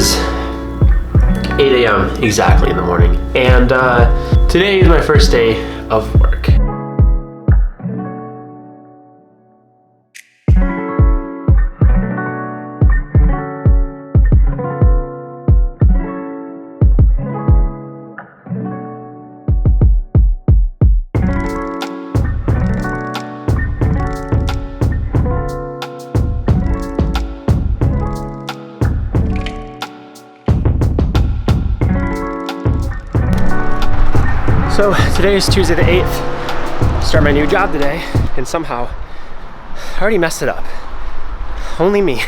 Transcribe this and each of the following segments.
is 8 a.m. exactly in the morning, and today is my first day of work. So today is Tuesday the 8th, start my new job today, and somehow I already messed it up. Only me.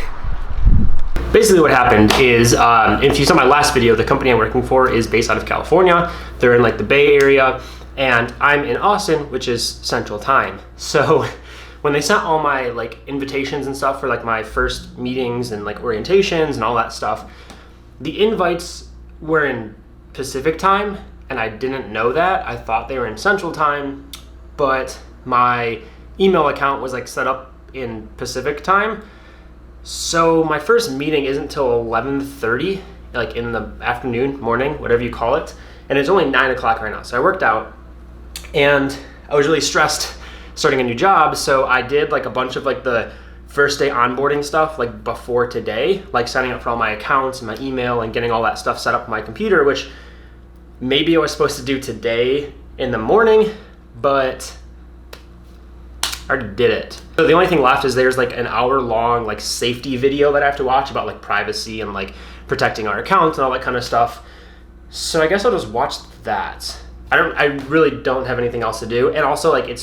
Basically what happened is, if you saw my last video, the company I'm working for is based out of California. They're in like the Bay Area, and I'm in Austin, which is Central Time. So when they sent all my like invitations and stuff for like my first meetings and like orientations and all that stuff, the invites were in Pacific Time. And I didn't know that. I thought they were in Central Time, but my email account was like set up in Pacific Time. So my first meeting isn't until 11:30, like in the afternoon, morning, whatever you call it. And it's only 9 o'clock right now. So I worked out and I was really stressed starting a new job. So I did like a bunch of like the first day onboarding stuff like before today, like signing up for all my accounts and my email and getting all that stuff set up on my computer, which maybe I was supposed to do today in the morning, but I already did it. So the only thing left is there's like an hour-long like safety video that I have to watch about like privacy and like protecting our accounts and all that kind of stuff. So I guess I'll just watch that. I really don't have anything else to do. And also like I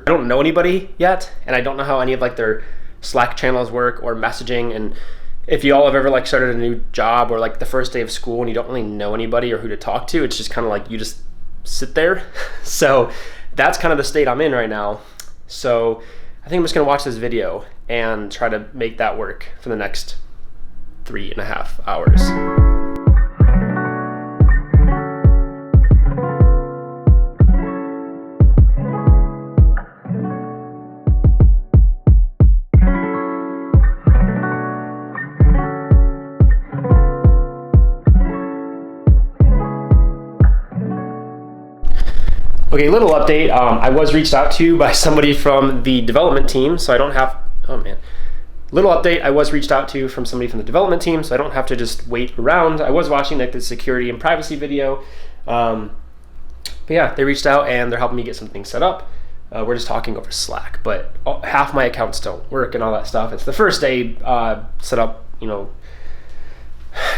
don't know anybody yet, and I don't know how any of like their Slack channels work or messaging. And if you all have ever like started a new job or like the first day of school and you don't really know anybody or who to talk to, it's just kind of like you just sit there. So that's kind of the state I'm in right now. So I think I'm just gonna watch this video and try to make that work for the next 3.5 hours. Okay, little update. I was reached out to by somebody from the development team, so I don't have, Little update, I was reached out to from somebody from the development team, so I don't have to just wait around. I was watching like the security and privacy video. But yeah, they reached out and they're helping me get something set up. We're just talking over Slack, but half my accounts don't work and all that stuff. It's the first day set up,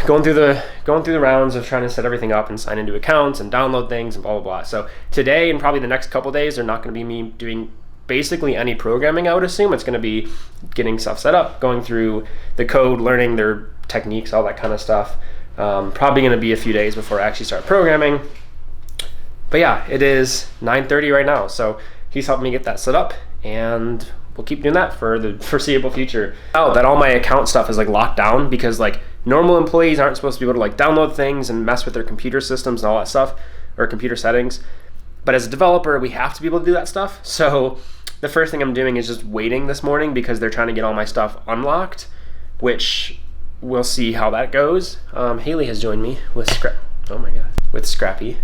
going through the rounds of trying to set everything up and sign into accounts and download things and blah blah blah. So today and probably the next couple days are not going to be me doing basically any programming. I would assume it's going to be getting stuff set up, going through the code, learning their techniques, all that kind of stuff. Probably going to be a few days before I actually start programming. But yeah, it is 9:30 right now, so he's helping me get that set up, and we'll keep doing that for the foreseeable future. Now that all my account stuff is like locked down, because like normal employees aren't supposed to be able to like download things and mess with their computer systems and all that stuff, or computer settings. But as a developer, we have to be able to do that stuff. So the first thing I'm doing is just waiting this morning because they're trying to get all my stuff unlocked, which we'll see how that goes. Haley has joined me with Scrappy.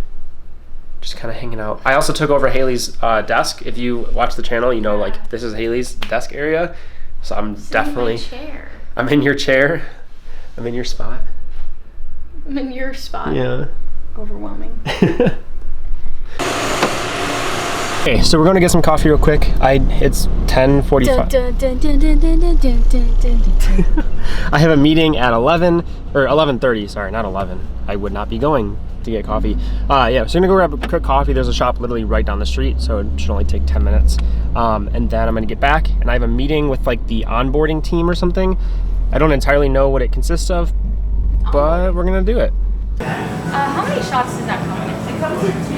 Just kind of hanging out. I also took over Haley's desk. If you watch the channel, you know like this is Haley's desk area. So I'm definitely in my chair. I'm in your chair. I'm in your spot. I'm in your spot. Yeah. Overwhelming. Okay, so we're going to get some coffee real quick. It's 10:45. I have a meeting at 11 or 11:30. Sorry, not 11. I would not be going to get coffee. Yeah, so I'm gonna go grab a quick coffee. There's a shop literally right down the street, so it should only take 10 minutes. And then I'm gonna get back, and I have a meeting with like the onboarding team or something. I don't entirely know what it consists of, but we're gonna do it. How many shots does that come with? It comes with 2.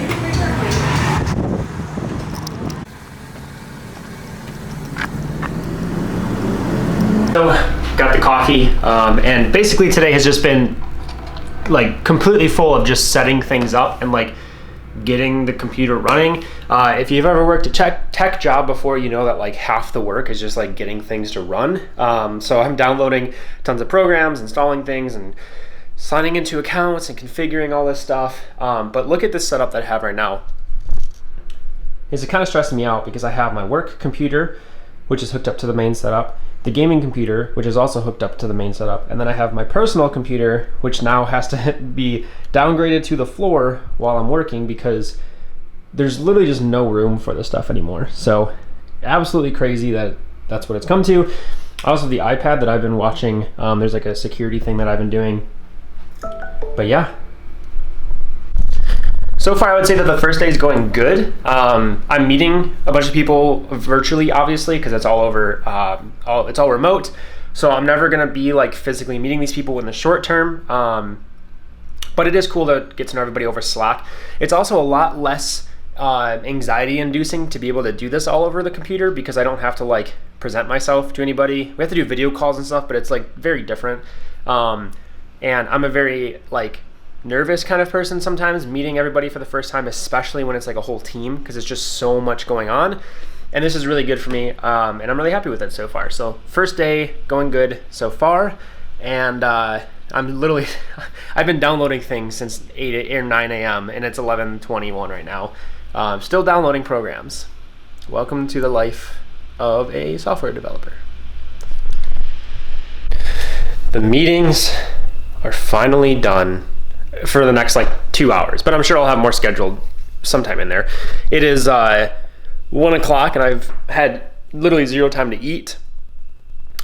So, got the coffee, and basically today has just been like completely full of just setting things up and like getting the computer running. If you've ever worked a tech job before, you know that like half the work is just like getting things to run. So I'm downloading tons of programs, installing things, and signing into accounts and configuring all this stuff. But look at this setup that I have right now. It's kind of stressing me out because I have my work computer, which is hooked up to the main setup, the gaming computer, which is also hooked up to the main setup, and then I have my personal computer, which now has to be downgraded to the floor while I'm working because there's literally just no room for this stuff anymore. So absolutely crazy that that's what it's come to. Also the iPad that I've been watching, there's like a security thing that I've been doing. But yeah. So far, I would say that the first day is going good. I'm meeting a bunch of people virtually, obviously, because it's all over, it's all remote. So I'm never gonna be like physically meeting these people in the short term. But it is cool to get to know everybody over Slack. It's also a lot less anxiety inducing to be able to do this all over the computer because I don't have to like present myself to anybody. We have to do video calls and stuff, but it's like very different. And I'm a very like nervous kind of person sometimes meeting everybody for the first time, especially when it's like a whole team because it's just so much going on. And this is really good for me, and I'm really happy with it so far. So first day going good so far, and I'm literally I've been downloading things since 8 or 9 a.m. and it's 11:21 right now. Still downloading programs. Welcome to the life of a software developer. The meetings are finally done for the next like 2 hours, but I'm sure I'll have more scheduled sometime in there. It is 1 o'clock and I've had literally zero time to eat.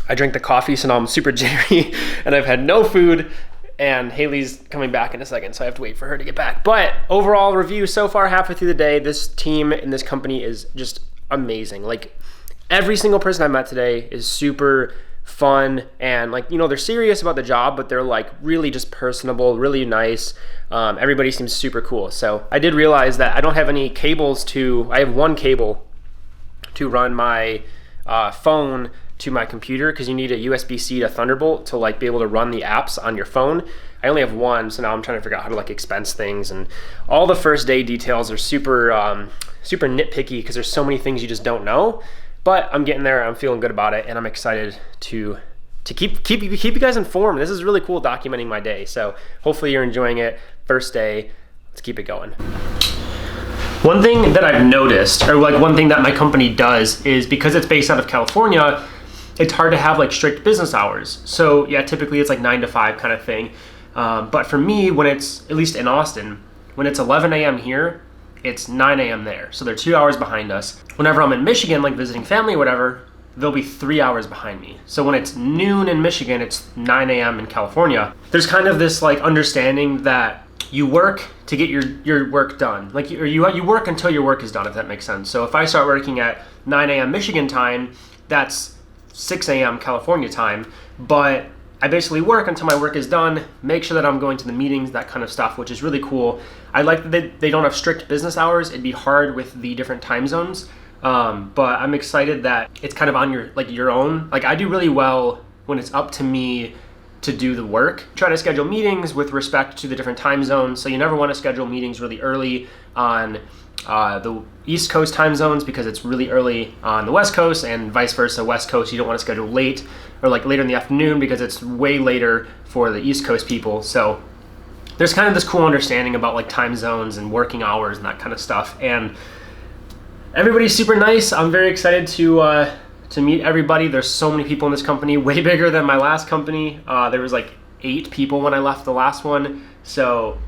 I drank the coffee, so now I'm super jittery and I've had no food, and Haley's coming back in a second, so I have to wait for her to get back. But overall review so far, halfway through the day, this team in this company is just amazing. Like every single person I met today is super fun, and like, you know, they're serious about the job, but they're like really just personable, really nice. Everybody seems super cool. So I did realize that I don't have any cables I have one cable to run my phone to my computer, because you need a USB-C to Thunderbolt to like be able to run the apps on your phone. I only have one, so now I'm trying to figure out how to like expense things, and all the first day details are super super nitpicky because there's so many things you just don't know. But I'm getting there, I'm feeling good about it, and I'm excited to keep you guys informed. This is really cool documenting my day, so hopefully you're enjoying it. First day, let's keep it going. One thing that I've noticed, or like one thing that my company does, is because it's based out of California, it's hard to have like strict business hours. So yeah, typically it's like 9 to 5 kind of thing. But for me, when it's, at least in Austin, when it's 11 a.m. here, it's 9 a.m. there. So they're 2 hours behind us. Whenever I'm in Michigan, like visiting family or whatever, they'll be 3 hours behind me. So when it's noon in Michigan, it's 9 a.m. in California. There's kind of this like understanding that you work to get your work done. Like you work until your work is done, if that makes sense. So if I start working at 9 a.m. Michigan time, that's 6 a.m. California time. But I basically work until my work is done, make sure that I'm going to the meetings, that kind of stuff, which is really cool. I like that they don't have strict business hours. It'd be hard with the different time zones. But I'm excited that it's kind of on your own. Like I do really well when it's up to me to do the work. Try to schedule meetings with respect to the different time zones. So you never want to schedule meetings really early on the East Coast time zones because it's really early on the West Coast, and vice versa. West Coast, you don't want to schedule late or like later in the afternoon because it's way later for the East Coast people. So there's kind of this cool understanding about like time zones and working hours and that kind of stuff. And everybody's super nice. I'm very excited to meet everybody. There's so many people in this company, way bigger than my last company. There was like 8 people when I left the last one. So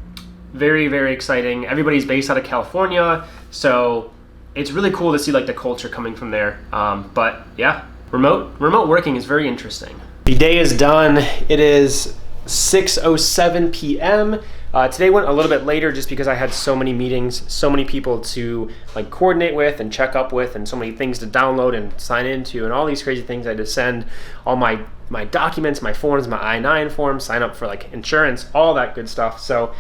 very, very exciting. Everybody's based out of California, so it's really cool to see like the culture coming from there. But yeah, remote working is very interesting. The day is done. It is 6:07 p.m. Today went a little bit later just because I had so many meetings, so many people to like coordinate with and check up with, and so many things to download and sign into, and all these crazy things I had to send, all my documents, my forms, my I-9 forms, sign up for like insurance, all that good stuff. So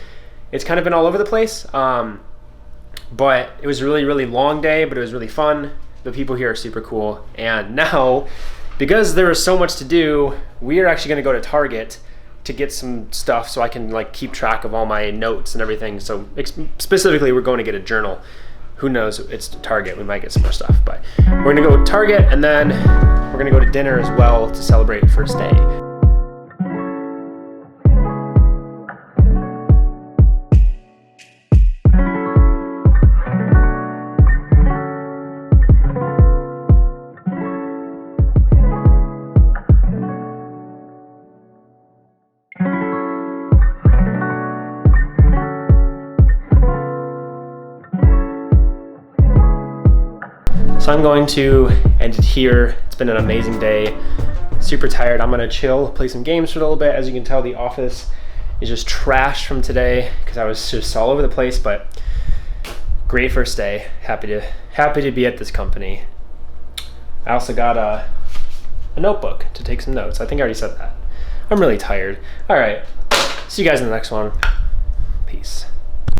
it's kind of been all over the place, but it was a really, really long day, but it was really fun. The people here are super cool. And now, because there is so much to do, we are actually gonna go to Target to get some stuff so I can like keep track of all my notes and everything. So specifically, we're going to get a journal. Who knows, it's Target, we might get some more stuff, but we're gonna go to Target, and then we're gonna go to dinner as well to celebrate first day. So I'm going to end it here. It's been an amazing day. Super tired. I'm gonna chill, play some games for a little bit. As you can tell, the office is just trashed from today because I was just all over the place, but great first day. Happy to be at this company. I also got a notebook to take some notes. I think I already said that. I'm really tired. All right, see you guys in the next one. Peace.